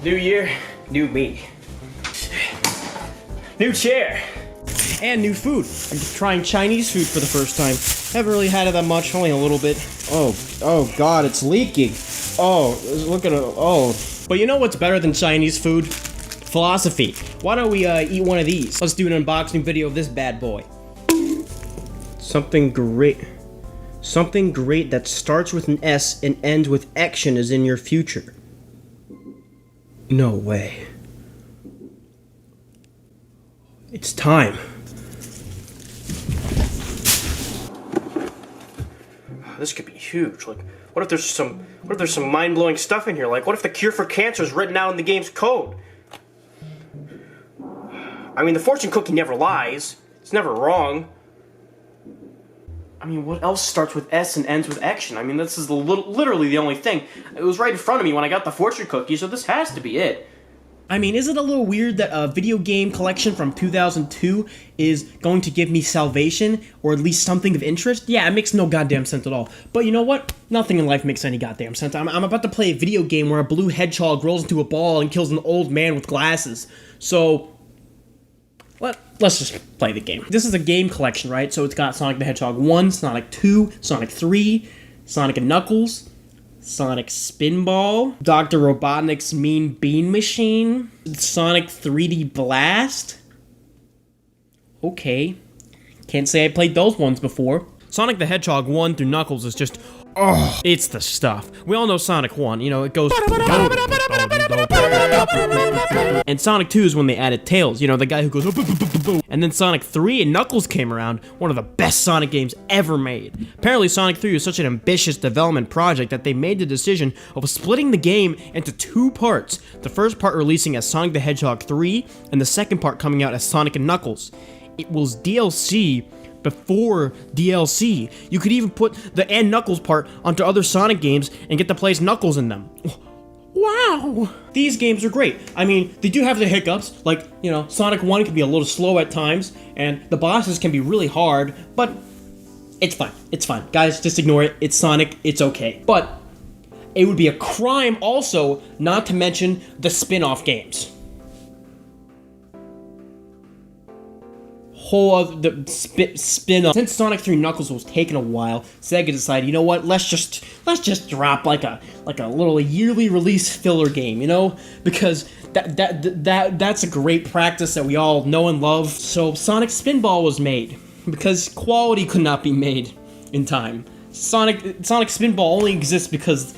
New year, new me. New chair. And new food. I'm trying Chinese food for the first time. Haven't really had it that much, only a little bit. Oh God, it's leaking. Oh, look at it, oh. But you know what's better than Chinese food? Philosophy. Why don't we eat one of these? Let's do an unboxing video of this bad boy. Something great that starts with an S and ends with action is in your future. No way. It's time. This could be huge. Like, what if there's some mind-blowing stuff in here? Like, what if the cure for cancer is written out in the game's code? I mean, the fortune cookie never lies. It's never wrong. I mean, what else starts with S and ends with action? I mean, this is literally the only thing. It was right in front of me when I got the fortune cookie, so this has to be it. I mean, is it a little weird that a video game collection from 2002 is going to give me salvation, or at least something of interest? Yeah, it makes no goddamn sense at all. But you know what? Nothing in life makes any goddamn sense. I'm about to play a video game where a blue hedgehog rolls into a ball and kills an old man with glasses. So, let's just play the game. This is a game collection, right? So it's got Sonic the Hedgehog 1, Sonic 2, Sonic 3, Sonic and Knuckles, Sonic Spinball, Dr. Robotnik's Mean Bean Machine, Sonic 3D Blast. Okay. Can't say I played those ones before. Sonic the Hedgehog 1 through Knuckles is just, oh, it's the stuff. We all know Sonic 1, you know, it goes... And Sonic 2 is when they added Tails, you know, the guy who goes... And then Sonic 3 and Knuckles came around, one of the best Sonic games ever made. Apparently Sonic 3 was such an ambitious development project that they made the decision of splitting the game into two parts. The first part releasing as Sonic the Hedgehog 3, and the second part coming out as Sonic and Knuckles. It was DLC before DLC. You could even put the and Knuckles part onto other Sonic games and get to place Knuckles in them. Wow! These games are great. I mean, they do have the hiccups, like, you know, Sonic 1 can be a little slow at times, and the bosses can be really hard, but it's fine. It's fine. Guys, just ignore it. It's Sonic. It's okay. But it would be a crime also not to mention the spin-off games. Whole of the spin-off. Since Sonic 3 Knuckles was taking a while, Sega decided, you know what, let's just drop like a little yearly release filler game, you know? Because that's a great practice that we all know and love. So Sonic Spinball was made because quality could not be made in time. Sonic Spinball only exists because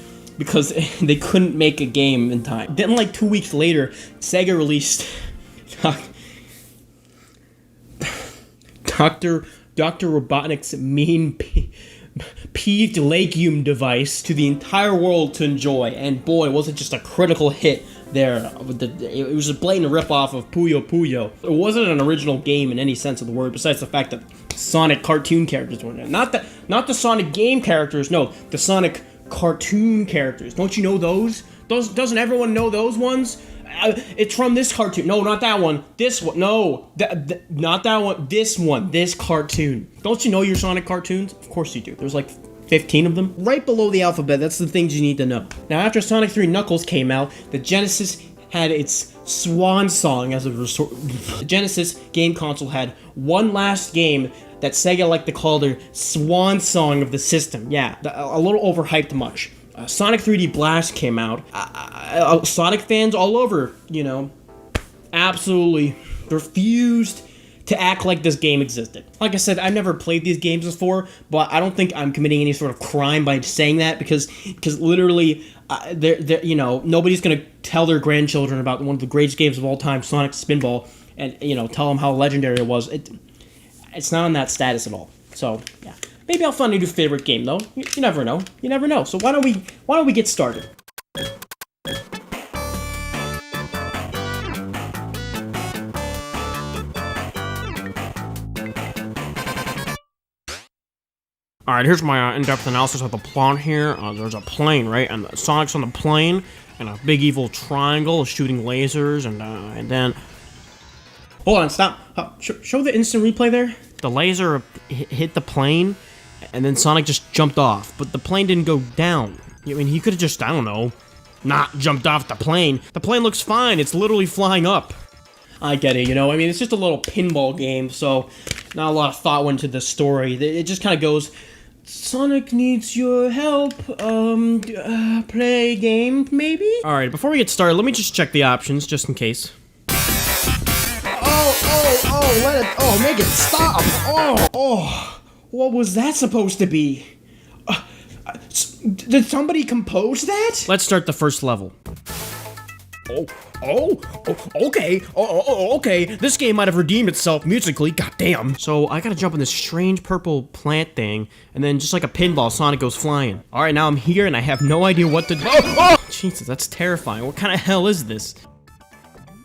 they couldn't make a game in time. Then like 2 weeks later, Sega released Dr. Robotnik's Mean Peeved Legume device to the entire world to enjoy, and boy, was it just a critical hit there. It was a blatant ripoff of Puyo Puyo. It wasn't an original game in any sense of the word, besides the fact that Sonic cartoon characters were in it. Not the Sonic game characters, no, the Sonic cartoon characters. Don't you know those? Doesn't everyone know those ones? It's from this cartoon. No, not that one. This one. No, not that one. This one. This cartoon. Don't you know your Sonic cartoons? Of course you do. There's like 15 of them. Right below the alphabet, that's the things you need to know. Now, after Sonic 3 Knuckles came out, the Genesis had its swan song as a resort. The Genesis game console had one last game that Sega liked to call their swan song of the system. Yeah, a little overhyped much. Sonic 3D Blast came out. Sonic fans all over, you know, absolutely refused to act like this game existed. Like I said, I've never played these games before, but I don't think I'm committing any sort of crime by saying that because literally, you know, nobody's gonna tell their grandchildren about one of the greatest games of all time, Sonic Spinball, and you know, tell them how legendary it was. It's not on that status at all. So yeah. Maybe I'll find a new favorite game, though. You never know. You never know. So why don't we get started? Alright, here's my in-depth analysis of the plot here. There's a plane, right? And Sonic's on the plane, and a big evil triangle is shooting lasers, and then... Hold on, stop. Show the instant replay there. The laser hit the plane, and then Sonic just jumped off, but the plane didn't go down. I mean, he could have just, I don't know, not jumped off the plane. The plane looks fine. It's literally flying up. I get it, you know? I mean, it's just a little pinball game, so not a lot of thought went into the story. It just kind of goes, Sonic needs your help, play game, maybe? Alright, before we get started, let me just check the options, just in case. Make it stop! What was that supposed to be? Did somebody compose that? Let's start the first level. Okay. Okay. This game might have redeemed itself musically, goddamn. So I gotta jump on this strange purple plant thing, and then just like a pinball, Sonic goes flying. Alright, now I'm here and I have no idea what to do. Jesus, that's terrifying. What kind of hell is this?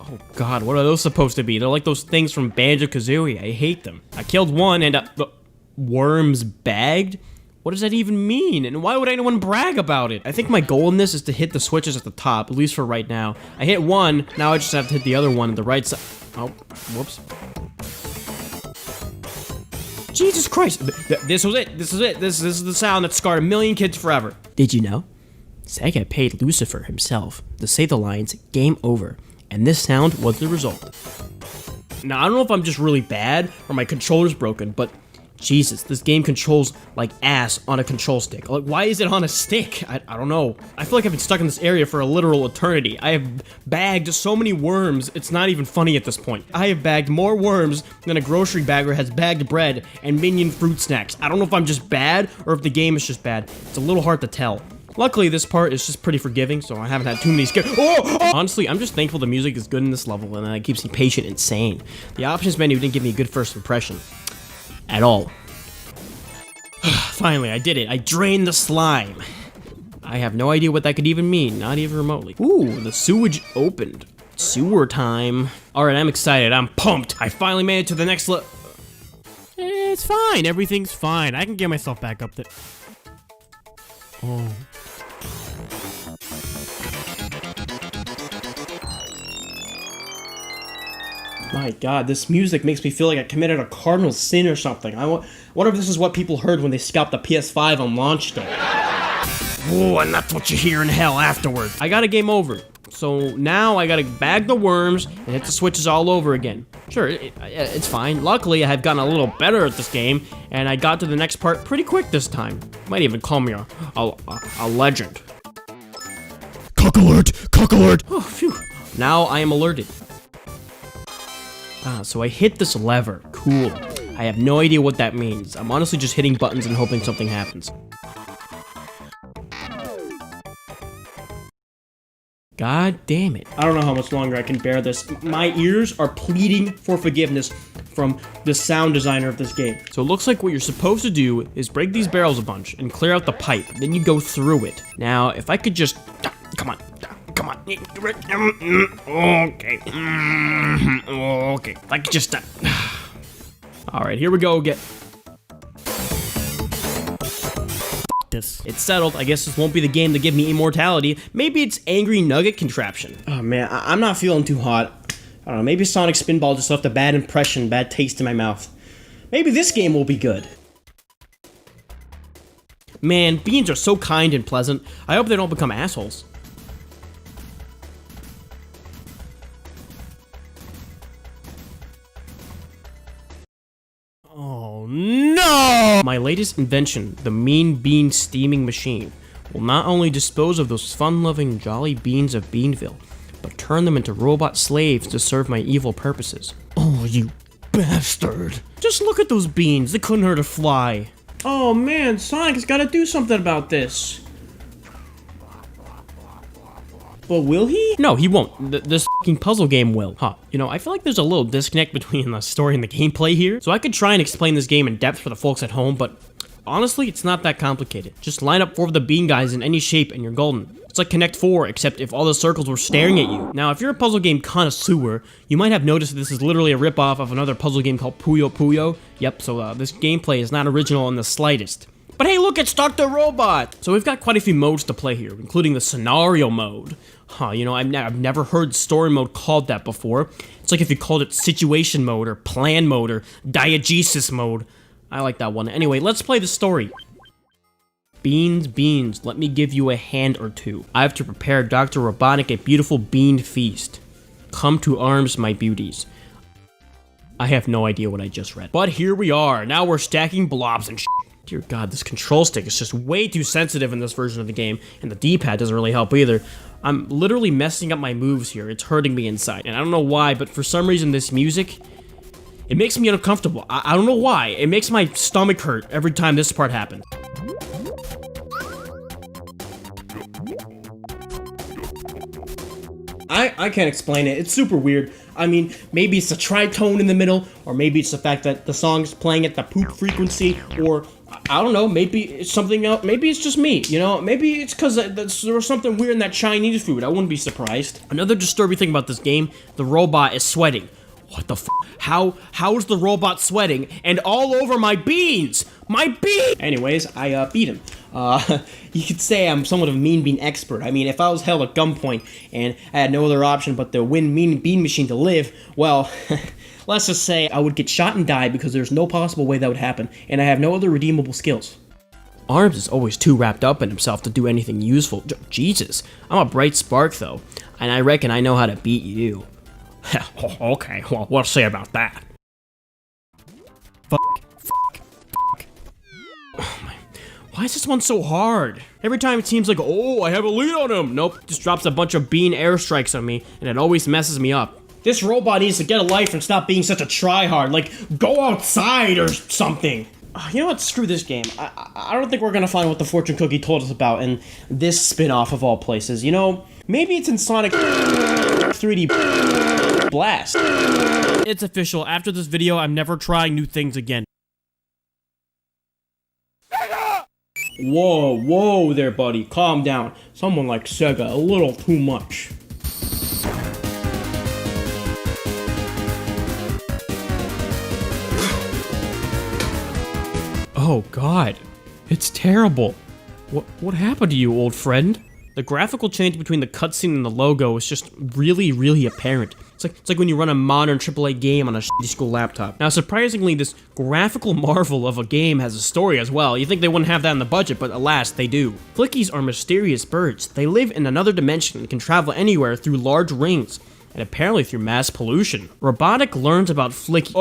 Oh god, what are those supposed to be? They're like those things from Banjo-Kazooie. I hate them. I killed one and worms bagged? What does that even mean? And why would anyone brag about it? I think my goal in this is to hit the switches at the top, at least for right now. I hit one, now I just have to hit the other one on the right side. Oh, whoops. Jesus Christ. This was it. This is it. This is the sound that scarred a million kids forever. Did you know? Sega paid Lucifer himself to say the lines, "Game over." And this sound was the result. Now, I don't know if I'm just really bad or my controller's broken, but Jesus, this game controls like ass on a control stick. Like, why is it on a stick? I don't know. I feel like I've been stuck in this area for a literal eternity. I have bagged so many worms, it's not even funny at this point. I have bagged more worms than a grocery bagger has bagged bread and minion fruit snacks. I don't know if I'm just bad or if the game is just bad. It's a little hard to tell. Luckily, this part is just pretty forgiving, so I haven't had too many scares. Honestly, I'm just thankful the music is good in this level, and it keeps me patient and sane. The options menu didn't give me a good first impression. At all. Finally, I did it. I drained the slime. I have no idea what that could even mean, not even remotely. Ooh, the sewage opened. Sewer time. Alright, I'm excited. I'm pumped. I finally made it to the next level. It's fine. Everything's fine. I can get myself back up there. Oh. My god, this music makes me feel like I committed a cardinal sin or something. I wonder if this is what people heard when they scalped the PS5 on launch day. Oh, and that's what you hear in hell afterward. I got a game over. So now I gotta bag the worms and hit the switches all over again. Sure, it's fine. Luckily, I have gotten a little better at this game, and I got to the next part pretty quick this time. Might even call me a legend. Cock alert! Cock alert! Oh, phew. Now I am alerted. Ah, so I hit this lever. Cool. I have no idea what that means. I'm honestly just hitting buttons and hoping something happens. God damn it. I don't know how much longer I can bear this. My ears are pleading for forgiveness from the sound designer of this game. So it looks like what you're supposed to do is break these barrels a bunch and clear out the pipe. Then you go through it. Now, if I could just... Come on. Come on. Okay. Okay. If I could just... Alright, here we go again. This. It's settled. I guess this won't be the game to give me immortality. Maybe it's Angry Nugget contraption. Oh man, I'm not feeling too hot. I don't know, maybe Sonic Spinball just left a bad impression, bad taste in my mouth. Maybe this game will be good. Man, beans are so kind and pleasant. I hope they don't become assholes. Oh no! My latest invention, the Mean Bean Steaming Machine, will not only dispose of those fun-loving jolly beans of Beanville, but turn them into robot slaves to serve my evil purposes. Oh, you bastard! Just look at those beans, they couldn't hurt a fly. Oh man, Sonic has gotta do something about this. But will he? No, he won't. This fucking puzzle game will. Huh. You know, I feel like there's a little disconnect between the story and the gameplay here. So I could try and explain this game in depth for the folks at home, but honestly, it's not that complicated. Just line up 4 of the bean guys in any shape and you're golden. It's like Connect 4, except if all the circles were staring at you. Now, if you're a puzzle game connoisseur, you might have noticed that this is literally a ripoff of another puzzle game called Puyo Puyo. Yep, so this gameplay is not original in the slightest. But hey, look, it's Dr. Robot! So we've got quite a few modes to play here, including the scenario mode. Huh, you know, I've never heard story mode called that before. It's like if you called it situation mode, or plan mode, or diegesis mode. I like that one. Anyway, let's play the story. Beans, beans, let me give you a hand or two. I have to prepare Dr. Robotnik a beautiful bean feast. Come to arms, my beauties. I have no idea what I just read. But here we are. Now we're stacking blobs and shit. Dear God, this control stick is just way too sensitive in this version of the game, and the D-pad doesn't really help either. I'm literally messing up my moves here. It's hurting me inside, and I don't know why, but for some reason this music, it makes me uncomfortable. I don't know why. It makes my stomach hurt every time this part happens. I can't explain it. It's super weird. I mean, maybe it's a tritone in the middle, or maybe it's the fact that the song's playing at the poop frequency, or I don't know, maybe it's something else. Maybe it's just me, you know? Maybe it's because there was something weird in that Chinese food. I wouldn't be surprised. Another disturbing thing about this game, the robot is sweating. What the f? How is the robot sweating and all over my beans? My beans! Anyways, I beat him. You could say I'm somewhat of a mean bean expert. I mean, if I was held at gunpoint and I had no other option but to win mean bean machine to live, well, let's just say I would get shot and die because there's no possible way that would happen, and I have no other redeemable skills. Arms is always too wrapped up in himself to do anything useful. Jesus, I'm a bright spark though, and I reckon I know how to beat you. Okay, well, we'll see about that. Fuck. Oh my. Why is this one so hard? Every time it seems like, oh, I have a lead on him. Nope, just drops a bunch of bean airstrikes on me, and it always messes me up. This robot needs to get a life and stop being such a tryhard. Like, go outside or something. You know what? Screw this game. I don't think we're gonna find what the fortune cookie told us about in this spin-off of all places. You know, maybe it's in Sonic 3D Blast. It's official. After this video, I'm never trying new things again. Whoa there, buddy. Calm down. Someone like Sega, a little too much. Oh God, it's terrible. What happened to you, old friend? The graphical change between the cutscene and the logo is just really apparent. It's like when you run a modern AAA game on a shitty school laptop. Now, surprisingly, this graphical marvel of a game has a story as well. You think they wouldn't have that in the budget, but alas, they do. Flickies are mysterious birds. They live in another dimension and can travel anywhere through large rings, and apparently through mass pollution. Robotic learns about Flicky.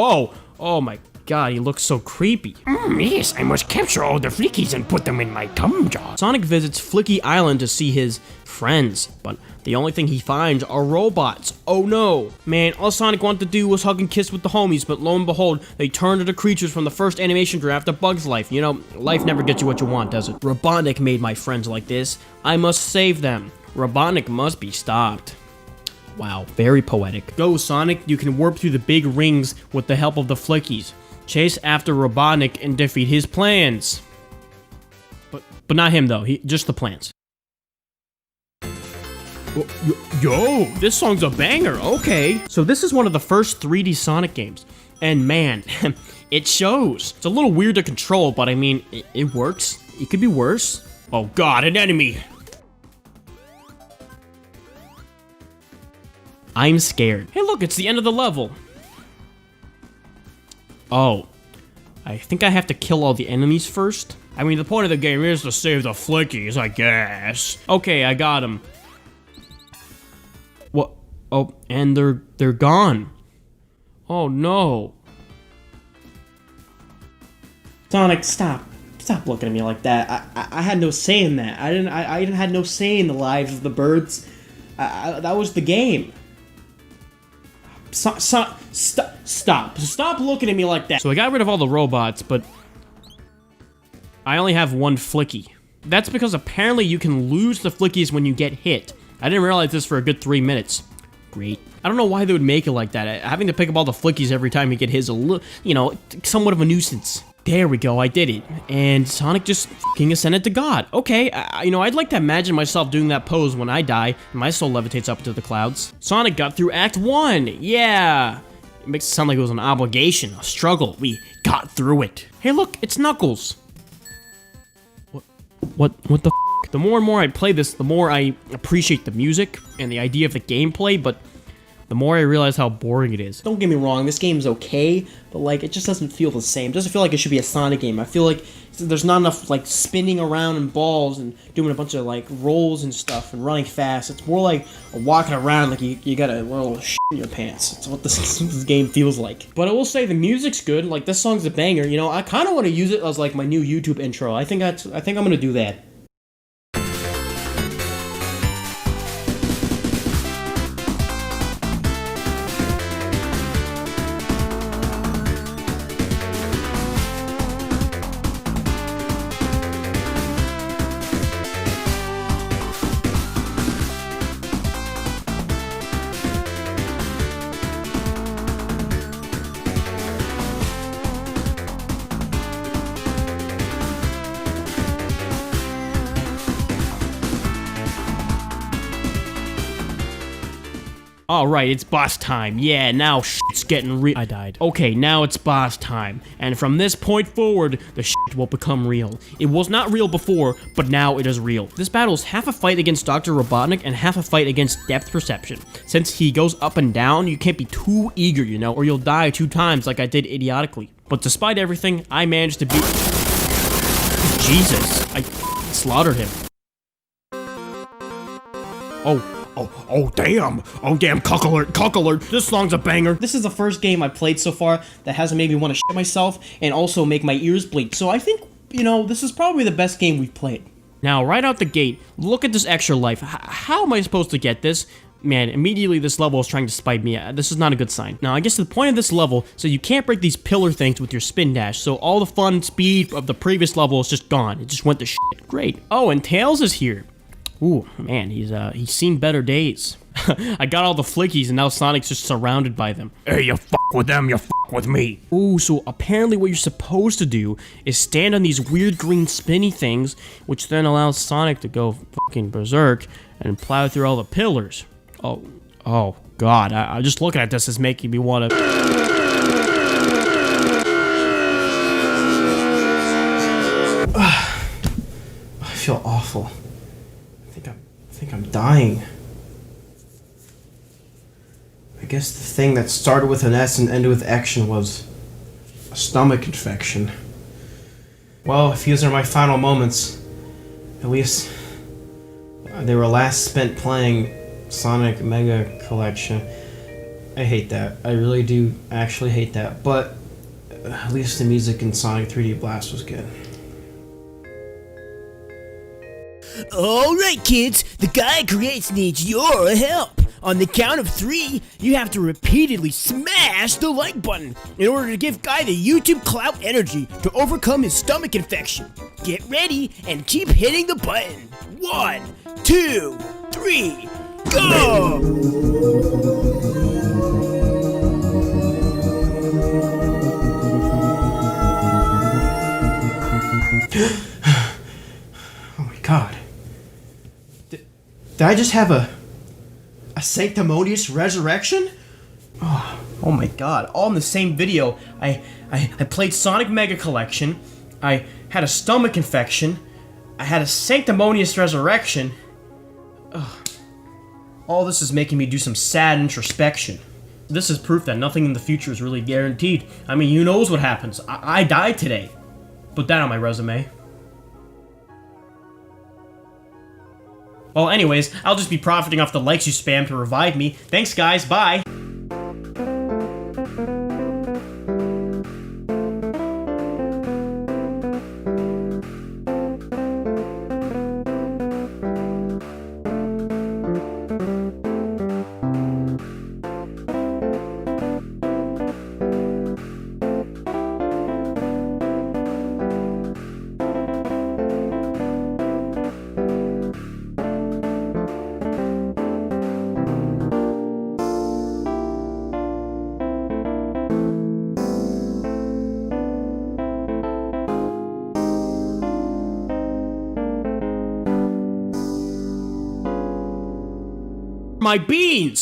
Oh my God, he looks so creepy. Yes, I must capture all the flickies and put them in my tum jar. Sonic visits Flicky Island to see his friends, but the only thing he finds are robots. Oh no. Man, all Sonic wanted to do was hug and kiss with the homies, but lo and behold, they turned into creatures from the first animation draft of Bug's Life. You know, life never gets you what you want, does it? Robotnik made my friends like this. I must save them. Robotnik must be stopped. Wow, very poetic. Go, Sonic, you can warp through the big rings with the help of the Flickies. Chase after Robotnik and defeat his plans. But not him though, just the plans. Yo, this song's a banger, okay. So this is one of the first 3D Sonic games. And man, it shows. It's a little weird to control, but I mean, it works. It could be worse. Oh God, an enemy. I'm scared. Hey look, it's the end of the level. Oh, I think I have to kill all the enemies first. I mean, the point of the game is to save the Flickies, I guess. Okay, I got them. What? Oh, and they're gone. Oh no. Sonic, stop. Stop looking at me like that. I had no say in that. I had no say in the lives of the birds. That was the game. Stop looking at me like that. So I got rid of all the robots, but I only have one Flicky. That's because apparently you can lose the Flickies when you get hit. I didn't realize this for a good 3 minutes. Great. I don't know why they would make it like that. Having to pick up all the Flickies every time you get his, you know, somewhat of a nuisance. There we go, I did it. And Sonic just fucking ascended to God. Okay, you know, I'd like to imagine myself doing that pose when I die, and my soul levitates up into the clouds. Sonic got through Act 1, yeah! It makes it sound like it was an obligation, a struggle. We got through it. Hey look, it's Knuckles. What the f***? The more and more I play this, the more I appreciate the music and the idea of the gameplay, but the more I realize how boring it is. Don't get me wrong, this game's okay, but like, it just doesn't feel the same. It doesn't feel like it should be a Sonic game. I feel like there's not enough like spinning around in balls and doing a bunch of like rolls and stuff and running fast. It's more like walking around like you got a little shit in your pants. That's what this game feels like. But I will say the music's good. Like this song's a banger. You know, I kind of want to use it as like my new YouTube intro. I think I'm gonna do that. Alright, it's boss time. Yeah, now shit's getting real. I died. Okay, now it's boss time. And from this point forward, the shit will become real. It was not real before, but now it is real. This battle is half a fight against Dr. Robotnik and half a fight against depth perception. Since he goes up and down, you can't be too eager, you know, or you'll die 2 times like I did idiotically. But despite everything, I managed to beat... Jesus, I slaughtered him. Oh, damn. Oh, damn, cuck alert. This song's a banger. This is the first game I played so far that hasn't made me want to shit myself and also make my ears bleed. So I think, you know, this is probably the best game we've played. Now, right out the gate, look at this extra life. How am I supposed to get this? Man, immediately this level is trying to spite me. This is not a good sign. Now, I guess the point of this level, so you can't break these pillar things with your spin dash, so all the fun speed of the previous level is just gone. It just went to shit. Great. Oh, and Tails is here. Ooh, man, he's seen better days. I got all the flickies and now Sonic's just surrounded by them. Hey, you fuck with them, you fuck with me. Ooh, so apparently what you're supposed to do is stand on these weird green spinny things, which then allows Sonic to go fucking berserk and plow through all the pillars. Oh God, I just looking at this is making me want to... I feel awful. I think I'm dying. I guess the thing that started with an S and ended with action was a stomach infection. Well, if these are my final moments, at least they were last spent playing Sonic Mega Collection. I hate that. I really do actually hate that, but at least the music in Sonic 3D Blast was good. Alright kids, TheGuyCreates needs your help. On the count of 3, you have to repeatedly smash the like button in order to give Guy the YouTube clout energy to overcome his stomach infection. Get ready and keep hitting the button. 1, 2, 3, go! Oh my God. Did I just have a sanctimonious resurrection? Oh my God, all in the same video. I played Sonic Mega Collection, I had a stomach infection, I had a sanctimonious resurrection. All this is making me do some sad introspection. This is proof that nothing in the future is really guaranteed. I mean, who knows what happens? I died today. Put that on my resume. Well, anyways, I'll just be profiting off the likes you spam to revive me. Thanks, guys. Bye. My beans!